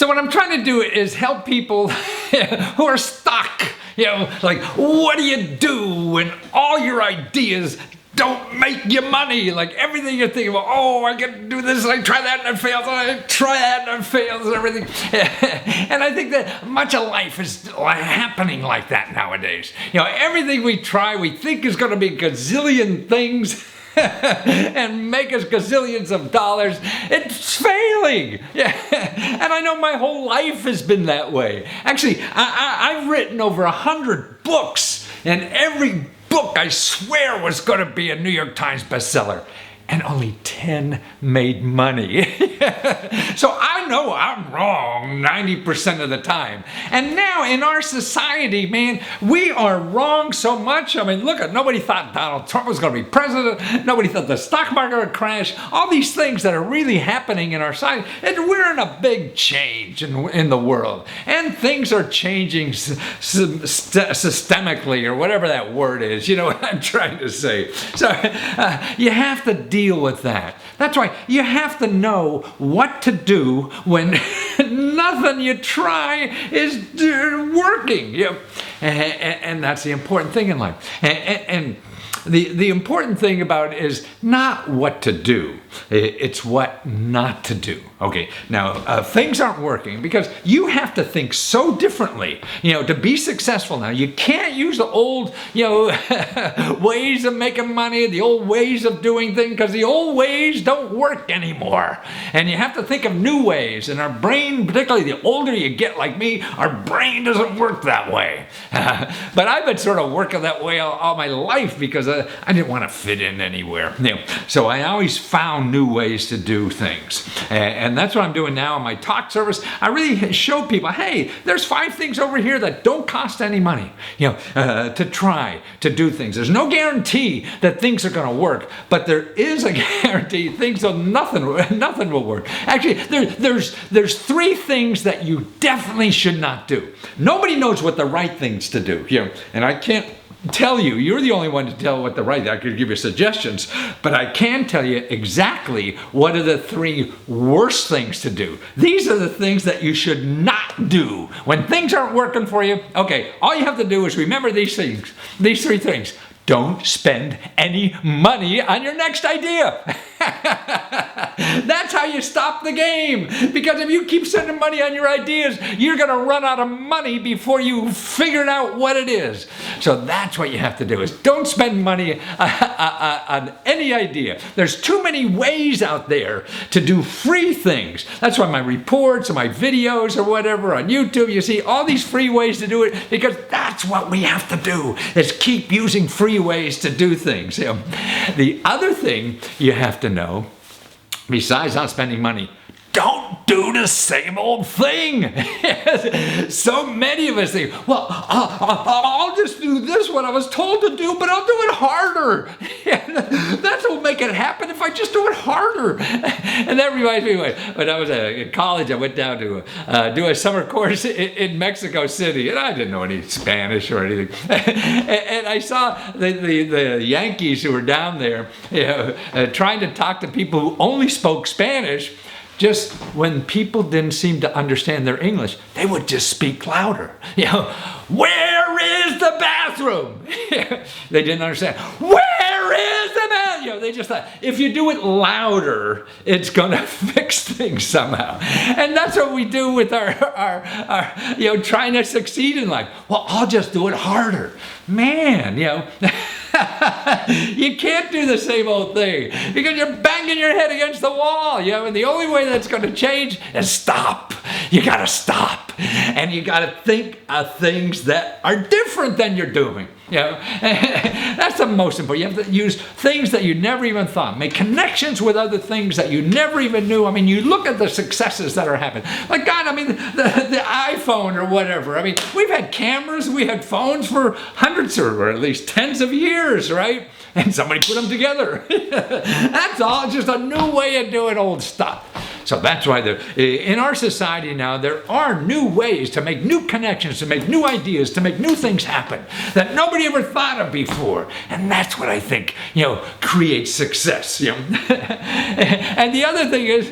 So what I'm trying to do is help people who are stuck. Like, what do you do when all your ideas don't make you money? Like everything you're thinking about, oh, I can do this, I try that and it fails, I try that and it fails and everything. And I think that much of life is happening like that nowadays. Everything we try, we think is going to be a gazillion things. And make us gazillions of dollars. It's failing. And I know my whole life has been that way. Actually, I've written over 100 books, and every book I swear was going to be a New York Times bestseller. And only 10 made money. So I know I'm wrong 90% of the time. And now in our society, man, we are wrong so much. I mean, look, nobody thought Donald Trump was going to be president. Nobody thought the stock market would crash. All these things that are really happening in our society. And we're in a big change in the world. And things are changing systemically, or whatever that word is. You know what I'm trying to say. So you have to deal with that. That's why you have to know what to do when nothing you try is working. And that's the important thing in life. And the important thing about it is not what to do. It's what not to do. Okay, now things aren't working because you have to think so differently, to be successful now. You can't use the old, ways of making money, the old ways of doing things, because the old ways don't work anymore. And you have to think of new ways. And our brain, particularly the older you get like me, our brain doesn't work that way. But I've been sort of working that way all my life because I didn't want to fit in anywhere. So I always found new ways to do things. And that's what I'm doing now in my talk service. I really show people, hey, there's 5 things over here that don't cost any money, to try to do things. There's no guarantee that things are going to work, but there is a guarantee nothing will work. Actually, there's 3 things that you definitely should not do. Nobody knows what the right things to do, and I can't tell you. You're the only one to tell what the right. I could give you suggestions, but I can tell you exactly what are the 3 worst things to do. These are the things that you should not do when things aren't working for you. Okay, all you have to do is remember these things, these 3 things. Don't spend any money on your next idea. That's how you stop the game. Because if you keep spending money on your ideas, you're going to run out of money before you figure out what it is. So that's what you have to do, is don't spend money on any idea. There's too many ways out there to do free things. That's why my reports and my videos or whatever on YouTube, you see all these free ways to do it, because that's what we have to do, is keep using free ways to do things. The other thing you have to know, besides not spending money, don't do the same old thing. So many of us think, well, I'll just do this what I was told to do, but I'll do it harder. That's what will make it happen if I just do it harder. And that reminds me, when I was in college, I went down to do a summer course in Mexico City, and I didn't know any Spanish or anything. And I saw the Yankees who were down there, trying to talk to people who only spoke Spanish. Just when people didn't seem to understand their English, they would just speak louder. Where is the bathroom? They didn't understand. Where is the bathroom? They just thought, if you do it louder, it's going to fix things somehow. And that's what we do with our trying to succeed in life. Well, I'll just do it harder. Man, you can't do the same old thing because you're banging your head against the wall. And the only way that's going to change is stop. You got to stop, and you got to think of things that are different than you're doing. That's the most important. You have to use things that you never even thought. Make connections with other things that you never even knew. I mean, you look at the successes that are happening. Like, God, I mean, the iPhone or whatever. I mean, we've had cameras, we had phones for hundreds or at least tens of years, right? And somebody put them together. That's all just a new way of doing old stuff. So that's why in our society now, there are new ways to make new connections, to make new ideas, to make new things happen that nobody ever thought of before. And that's what I think, creates success. And the other thing is,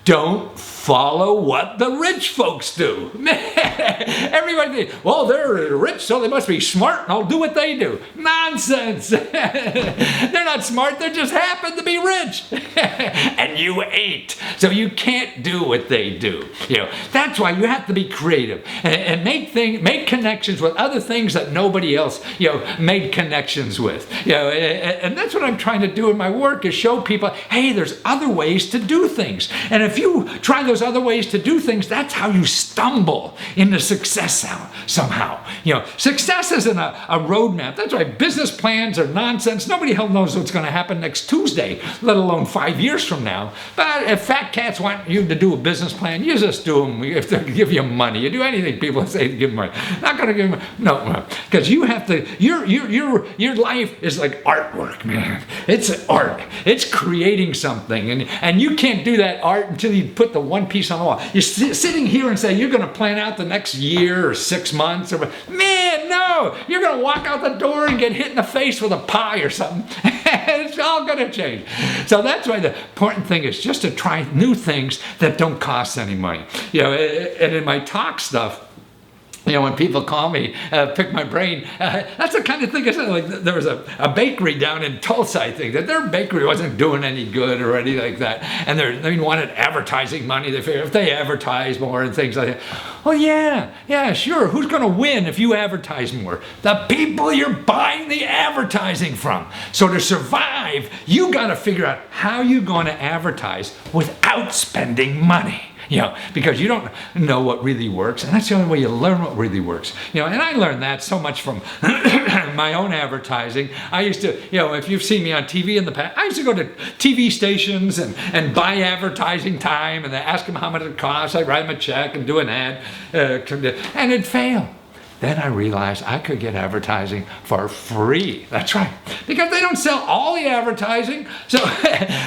don't follow what the rich folks do. Everybody thinks, well, they're rich, so they must be smart, and I'll do what they do. Nonsense. They're not smart, they just happen to be rich. And you ain't. So you can't do what they do. That's why you have to be creative and make connections with other things that nobody else, made connections with. And that's what I'm trying to do in my work, is show people, hey, there's other ways to do things. And if you try those other ways to do things, that's how you stumble into success somehow. Success isn't a roadmap. That's why business plans are nonsense. Nobody hell knows what's going to happen next Tuesday, let alone 5 years from now. But if fat cats want you to do a business plan, you just do them if they give you money. You do anything people say to give them money. Not going to give them no, because you have to. Your life is like artwork, man. It's art. It's creating something, and you can't do that art until you put the one piece on the wall. You're sitting here and say you're going to plan out the next year or 6 months, man, no. You're going to walk out the door and get hit in the face with a pie or something. It's all going to change. So that's why the important thing is just to try new things that don't cost any money. And in my talk stuff, when people call me, pick my brain, that's the kind of thing I said. Like, there was a bakery down in Tulsa, I think, that their bakery wasn't doing any good or anything like that. And they wanted advertising money. They figured if they advertise more and things like that. Well, yeah, sure. Who's going to win if you advertise more? The people you're buying the advertising from. So to survive, you got to figure out how you're going to advertise without spending money. Because you don't know what really works, and that's the only way you learn what really works. And I learned that so much from my own advertising. I used to, if you've seen me on TV in the past, I used to go to TV stations and buy advertising time, and they ask them how much it costs. I write them a check and do an ad, and it'd fail. Then I realized I could get advertising for free. That's right. Because they don't sell all the advertising. So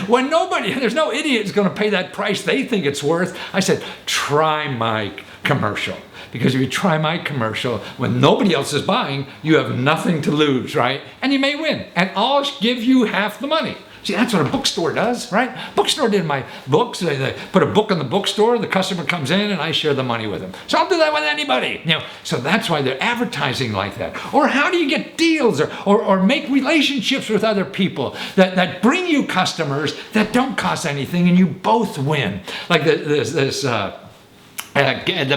when there's no idiot who's going to pay that price they think it's worth, I said, try my commercial. Because if you try my commercial when nobody else is buying, you have nothing to lose, right? And you may win. And I'll give you half the money. See, that's what a bookstore does, right? Bookstore did my books. They put a book in the bookstore, the customer comes in, and I share the money with them. So I'll do that with anybody. So that's why they're advertising like that. Or how do you get deals or make relationships with other people that bring you customers that don't cost anything, and you both win? Like the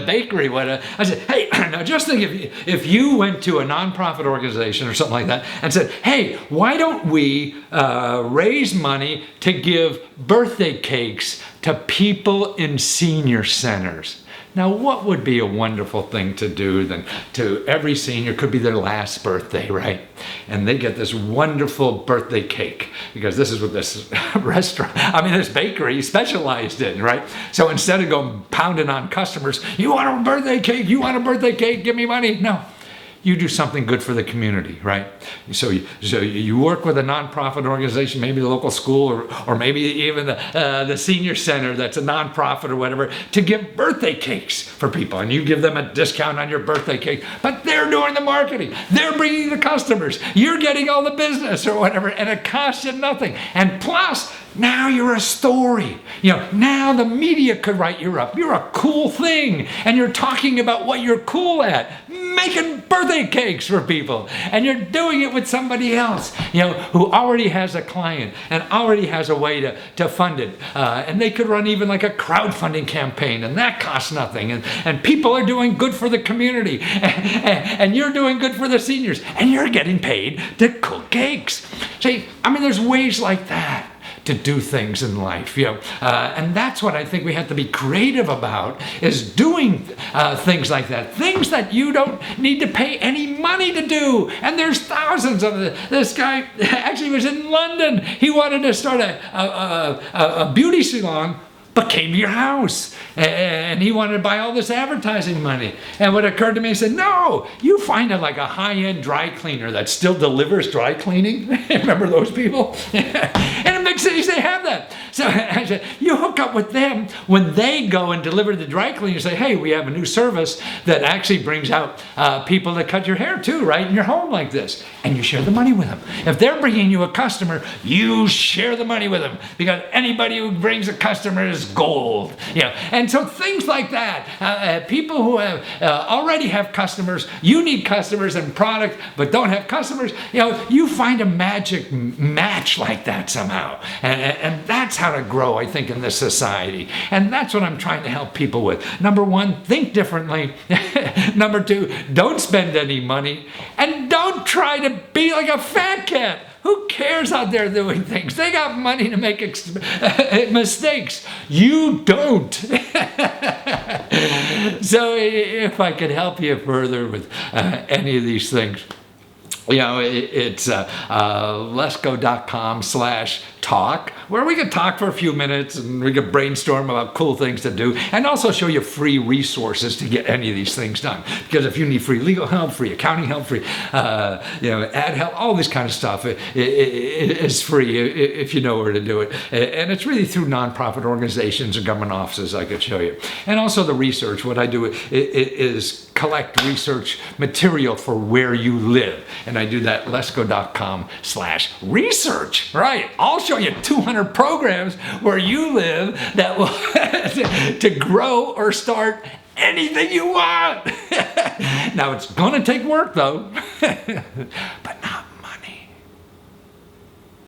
bakery, I said, hey, now just think if you went to a nonprofit organization or something like that and said, hey, why don't we raise money to give birthday cakes to people in senior centers? Now, what would be a wonderful thing to do than to every senior, could be their last birthday, right? And they get this wonderful birthday cake, because this is what this this bakery specialized in, right? So instead of going pounding on customers, you want a birthday cake, give me money. No. You do something good for the community, right? So you work with a nonprofit organization, maybe the local school, or maybe even the senior center that's a nonprofit or whatever, to give birthday cakes for people, and you give them a discount on your birthday cake. But they're doing the marketing, they're bringing the customers, you're getting all the business or whatever, and it costs you nothing. And plus, now you're a story. Now the media could write you up. You're a cool thing, and you're talking about what you're cool at, making birthday cakes for people, and you're doing it with somebody else, who already has a client and already has a way to fund it. And they could run even like a crowdfunding campaign, and that costs nothing. And people are doing good for the community, and you're doing good for the seniors, and you're getting paid to cook cakes. See, there's ways like that to do things in life, and that's what I think we have to be creative about, is doing things like that, things that you don't need to pay any money to do. And there's thousands of them. This guy actually was in London. He wanted to start a beauty salon, but came to your house, and he wanted to buy all this advertising money. And what occurred to me, he said, no, you find it like a high-end dry cleaner that still delivers dry cleaning. Remember those people? And big cities, they have that. So I said, you hook up with them when they go and deliver to the dry cleaner. You say, hey, we have a new service that actually brings out people to cut your hair too, right, in your home like this. And you share the money with them. If they're bringing you a customer, you share the money with them, because anybody who brings a customer is gold. And so things like that. People who have already have customers, you need customers and product, but don't have customers. You find a magic match like that somehow, and that's how to grow, I think, in this society. And that's what I'm trying to help people with. Number one, think differently. Number two, don't spend any money, and don't try to be like a fat cat. Who cares out there doing things? They got money to make mistakes. You don't. So if I could help you further with any of these things, it's lesko.com/talk, where we could talk for a few minutes and we could brainstorm about cool things to do, and also show you free resources to get any of these things done. Because if you need free legal help, free accounting help, free ad help, all this kind of stuff is free if you know where to do it. And it's really through nonprofit organizations and government offices I could show you. And also the research. What I do is collect research material for where you live. And I do that lesko.com/research. Right. I'll show you 200 programs where you live that will to grow or start anything you want. Now it's going to take work though. But